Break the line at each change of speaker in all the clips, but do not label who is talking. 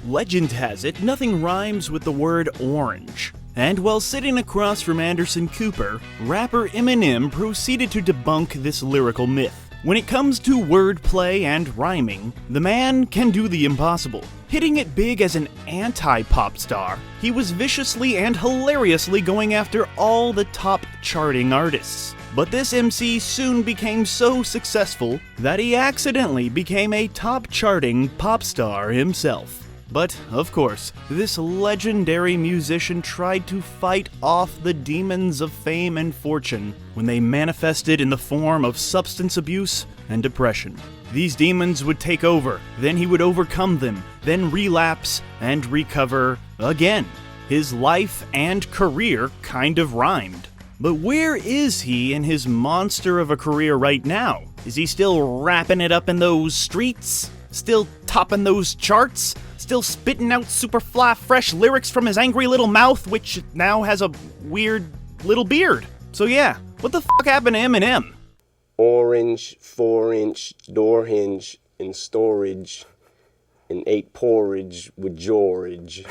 Legend has it, nothing rhymes with the word orange. And while sitting across from Anderson Cooper, rapper Eminem proceeded to debunk this lyrical myth. When it comes to wordplay and rhyming, the man can do the impossible. Hitting it big as an anti-pop star, he was viciously and hilariously going after all the top charting artists. But this MC soon became so successful that he accidentally became a top charting pop star himself. But, of course, this legendary musician tried to fight off the demons of fame and fortune when they manifested in the form of substance abuse and depression. These demons would take over, then he would overcome them, then relapse and recover again. His life and career kind of rhymed. But where is he in his monster of a career right now? Is he still rapping it up in those streets? Still topping those charts? Still spitting out super fly fresh lyrics from his angry little mouth, which now has a weird little beard? So yeah, what the fuck happened to Eminem?
Orange, 4-inch door hinge in storage, and ate porridge with George.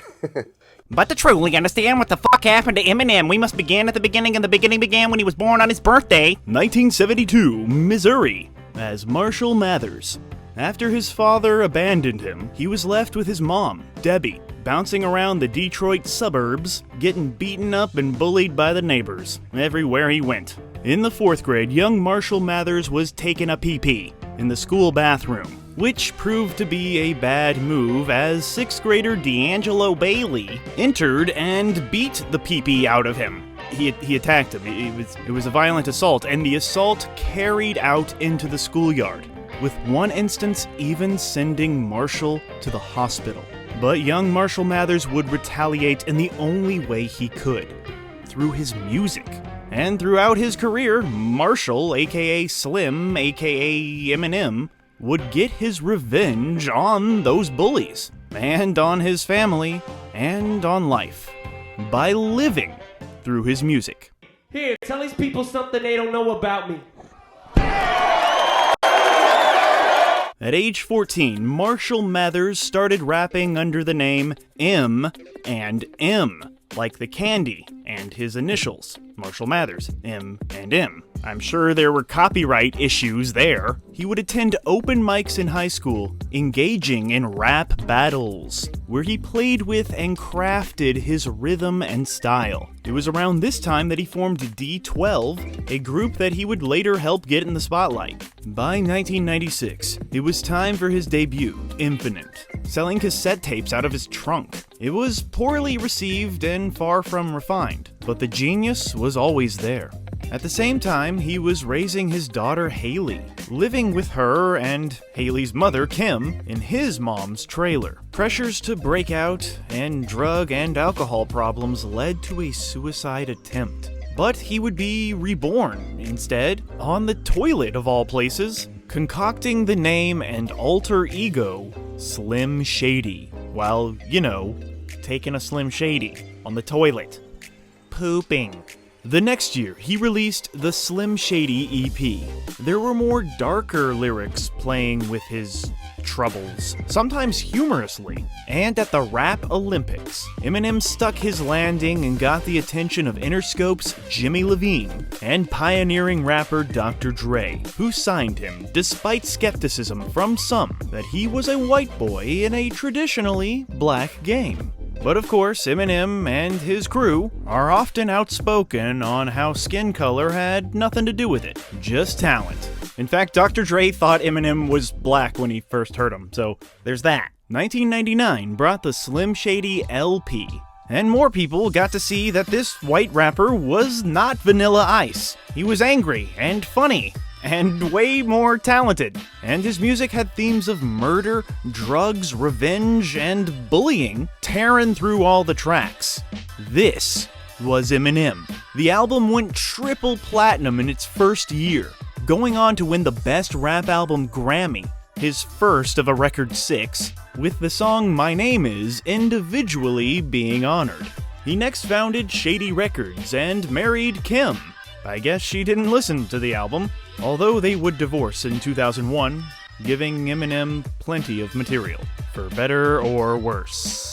But to truly understand what the fuck happened to Eminem, we must begin at the beginning, and the beginning began when he was born on his birthday.
1972, Missouri, as Marshall Mathers. After his father abandoned him, he was left with his mom, Debbie, bouncing around the Detroit suburbs, getting beaten up and bullied by the neighbors everywhere he went. In the 4th grade, young Marshall Mathers was taking a pee-pee in the school bathroom, which proved to be a bad move as 6th grader D'Angelo Bailey entered and beat the pee-pee out of him. He attacked him. It was a violent assault, and the assault carried out into the schoolyard, with one instance even sending Marshall to the hospital. But young Marshall Mathers would retaliate in the only way he could, through his music. And throughout his career, Marshall, aka Slim, aka Eminem, would get his revenge on those bullies, and on his family, and on life, by living through his music.
Here, tell these people something they don't know about me.
At age 14, Marshall Mathers started rapping under the name M and M, like the candy and his initials, Marshall Mathers, M and M. I'm sure there were copyright issues there. He would attend open mics in high school, engaging in rap battles, where he played with and crafted his rhythm and style. It was around this time that he formed D12, a group that he would later help get in the spotlight. By 1996, it was time for his debut, Infinite, selling cassette tapes out of his trunk. It was poorly received and far from refined, but the genius was always there. At the same time, he was raising his daughter Haley, living with her and Haley's mother Kim in his mom's trailer. Pressures to break out and drug and alcohol problems led to a suicide attempt. But he would be reborn, instead, on the toilet of all places, concocting the name and alter ego Slim Shady, while, taking a Slim Shady on the toilet. Pooping. The next year, he released the Slim Shady EP. There were more darker lyrics playing with his troubles, sometimes humorously. And at the Rap Olympics, Eminem stuck his landing and got the attention of Interscope's Jimmy Levine and pioneering rapper Dr. Dre, who signed him despite skepticism from some that he was a white boy in a traditionally black game. But of course, Eminem and his crew are often outspoken on how skin color had nothing to do with it, just talent. In fact, Dr. Dre thought Eminem was black when he first heard him, so there's that. 1999 brought the Slim Shady LP, and more people got to see that this white rapper was not Vanilla Ice. He was angry and funny, and way more talented. And his music had themes of murder, drugs, revenge, and bullying tearing through all the tracks. This was Eminem. The album went triple platinum in its first year, going on to win the Best Rap Album Grammy, his first of a record 6, with the song My Name Is individually being honored. He next founded Shady Records and married Kim. I guess she didn't listen to the album, although they would divorce in 2001, giving Eminem plenty of material. for better or worse.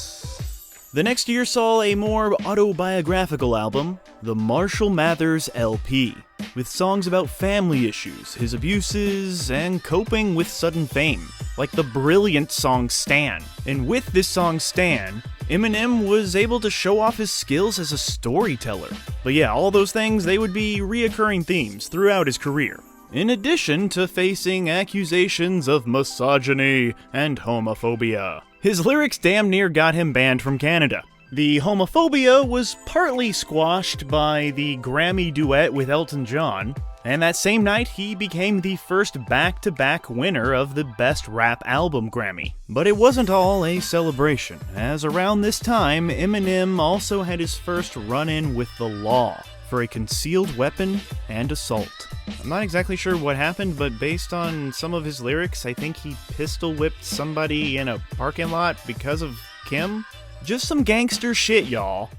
The next year saw a more autobiographical album, the Marshall Mathers LP, with songs about family issues, his abuses, and coping with sudden fame, like the brilliant song Stan. And with this song Stan, Eminem was able to show off his skills as a storyteller. But yeah, all those things, they would be reoccurring themes throughout his career, in addition to facing accusations of misogyny and homophobia. His lyrics damn near got him banned from Canada. The homophobia was partly squashed by the Grammy duet with Elton John, and that same night he became the first back-to-back winner of the Best Rap Album Grammy. But it wasn't all a celebration, as around this time Eminem also had his first run-in with the law for a concealed weapon and assault. I'm not exactly sure what happened, but based on some of his lyrics, I think he pistol whipped somebody in a parking lot because of Kim. Just some gangster shit, y'all.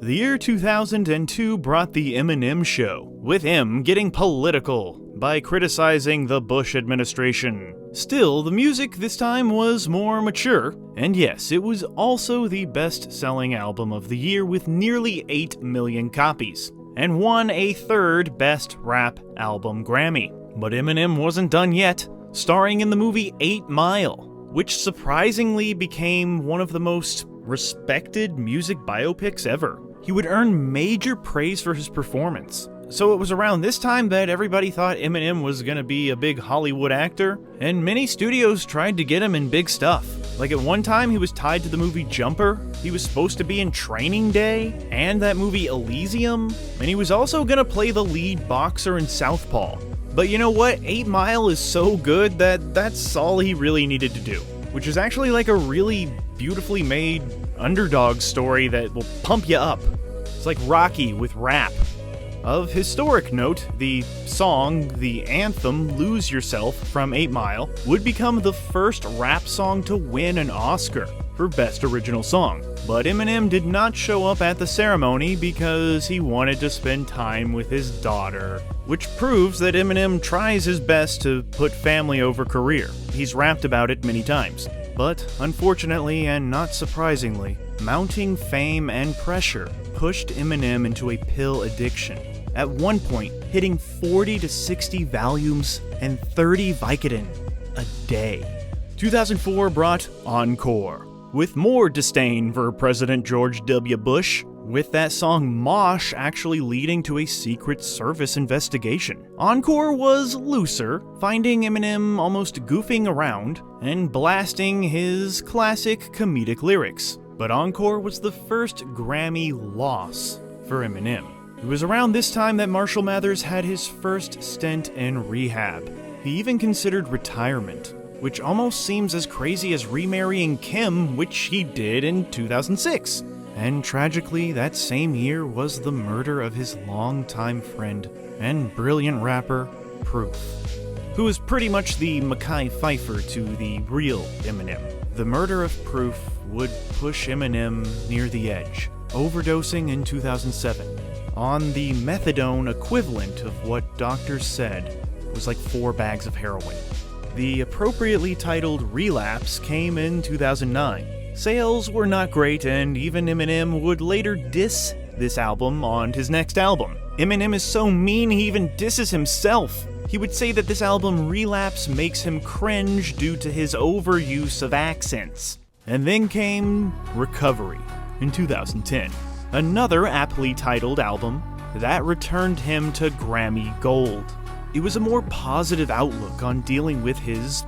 The year 2002 brought the Eminem Show, with him getting political by criticizing the Bush administration. Still, the music this time was more mature, and yes, it was also the best-selling album of the year with nearly 8 million copies, and won a third Best Rap Album Grammy. But Eminem wasn't done yet, starring in the movie 8 Mile, which surprisingly became one of the most respected music biopics ever. He would earn major praise for his performance. So it was around this time that everybody thought Eminem was gonna be a big Hollywood actor, and many studios tried to get him in big stuff. Like at one time he was tied to the movie Jumper, he was supposed to be in Training Day, and that movie Elysium, and he was also gonna play the lead boxer in Southpaw. But you know what? 8 Mile is so good that that's all he really needed to do, which is actually like a really beautifully made underdog story that will pump you up. It's like Rocky with rap. Of historic note, the song, the anthem Lose Yourself from 8 Mile, would become the first rap song to win an Oscar for Best Original Song. But Eminem did not show up at the ceremony because he wanted to spend time with his daughter, which proves that Eminem tries his best to put family over career. He's rapped about it many times. But unfortunately, and not surprisingly, mounting fame and pressure pushed Eminem into a pill addiction, at one point hitting 40 to 60 Valiums and 30 Vicodin a day. 2004 brought Encore, with more disdain for President George W. Bush, with that song Mosh actually leading to a Secret Service investigation. Encore was looser, finding Eminem almost goofing around and blasting his classic comedic lyrics. But Encore was the first Grammy loss for Eminem. It was around this time that Marshall Mathers had his first stint in rehab. He even considered retirement, which almost seems as crazy as remarrying Kim, which he did in 2006. And tragically, that same year was the murder of his longtime friend and brilliant rapper, Proof, who was pretty much the Mekhi Phifer to the real Eminem. The murder of Proof would push Eminem near the edge, overdosing in 2007 on the methadone equivalent of what doctors said was like 4 bags of heroin. The appropriately titled Relapse came in 2009. Sales were not great, and even Eminem would later diss this album on his next album. Eminem is so mean he even disses himself. He would say that this album Relapse makes him cringe due to his overuse of accents. And then came Recovery in 2010, another aptly titled album that returned him to Grammy Gold. It was a more positive outlook on dealing with his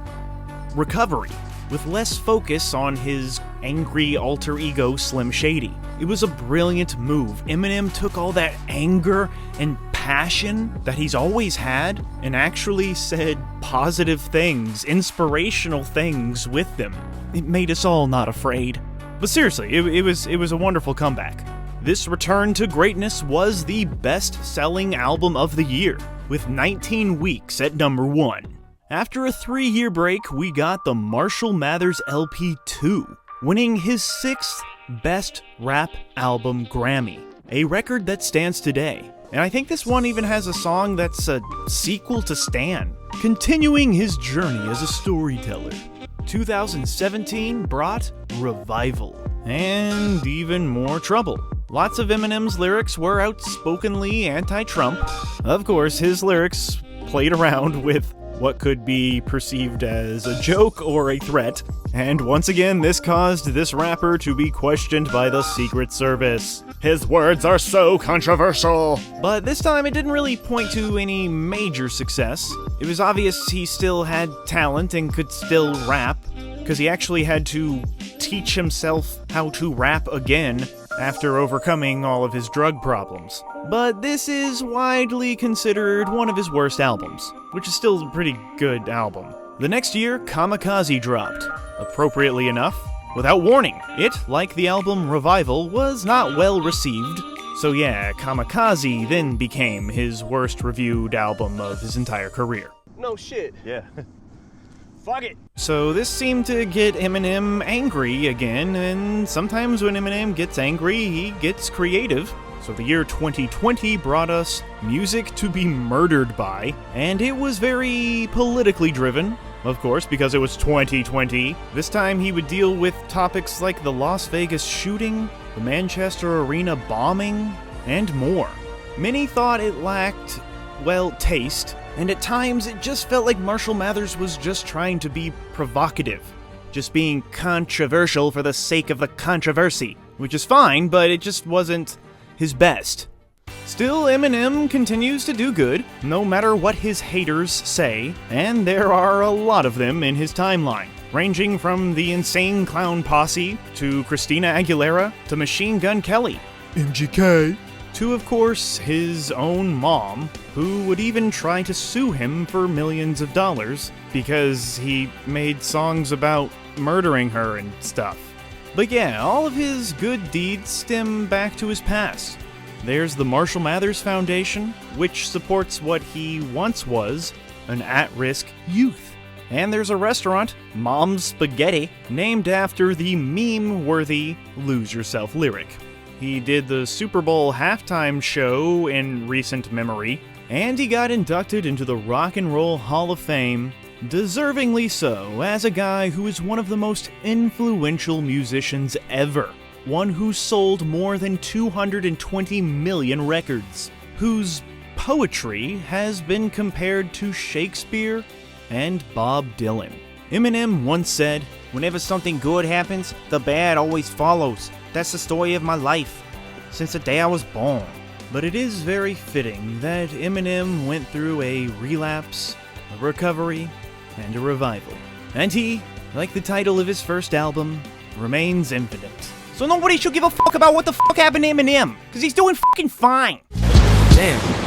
recovery, with less focus on his angry alter ego Slim Shady. It was a brilliant move. Eminem took all that anger and passion that he's always had and actually said positive things, inspirational things with them. It made us all not afraid. But seriously, it was a wonderful comeback. This return to greatness was the best-selling album of the year, with 19 weeks at number 1. After a 3-year break, we got the Marshall Mathers LP 2, winning his 6th Best Rap Album Grammy, a record that stands today. And I think this one even has a song that's a sequel to Stan, continuing his journey as a storyteller. 2017 brought revival and even more trouble. Lots of Eminem's lyrics were outspokenly anti-Trump. Of course, his lyrics played around with what could be perceived as a joke or a threat, and once again, this caused this rapper to be questioned by the Secret Service. His words are so controversial! But this time, it didn't really point to any major success. It was obvious he still had talent and could still rap, because he actually had to teach himself how to rap again after overcoming all of his drug problems. But this is widely considered one of his worst albums, which is still a pretty good album. The next year, Kamikaze dropped. Appropriately enough, without warning. It, like the album Revival, was not well received. So yeah, Kamikaze then became his worst reviewed album of his entire career.
No shit.
Yeah.
Fuck it.
So this seemed to get Eminem angry again, and sometimes when Eminem gets angry, he gets creative. So the year 2020 brought us Music to Be Murdered By, and it was very politically driven, of course, because it was 2020. This time he would deal with topics like the Las Vegas shooting, the Manchester Arena bombing, and more. Many thought it lacked, well, taste, and at times it just felt like Marshall Mathers was just trying to be provocative, just being controversial for the sake of the controversy, which is fine, but it just wasn't his best. Still, Eminem continues to do good, no matter what his haters say, and there are a lot of them in his timeline, ranging from the Insane Clown Posse, to Christina Aguilera, to Machine Gun Kelly, MGK, to, of course, his own mom, who would even try to sue him for millions of dollars because he made songs about murdering her and stuff. But yeah, all of his good deeds stem back to his past. There's the Marshall Mathers Foundation, which supports what he once was, an at-risk youth. And there's a restaurant, Mom's Spaghetti, named after the meme-worthy Lose Yourself lyric. He did the Super Bowl halftime show in recent memory, and he got inducted into the Rock and Roll Hall of Fame, deservingly so, as a guy who is one of the most influential musicians ever. One who sold more than 220 million records, whose poetry has been compared to Shakespeare and Bob Dylan. Eminem once said,
Whenever something good happens, the bad always follows. That's the story of my life, since the day I was born.
But it is very fitting that Eminem went through a relapse, a recovery, and a revival. And he, like the title of his first album, remains infinite.
So nobody should give a fuck about what the fuck happened to Eminem, because he's doing fucking fine.
Damn.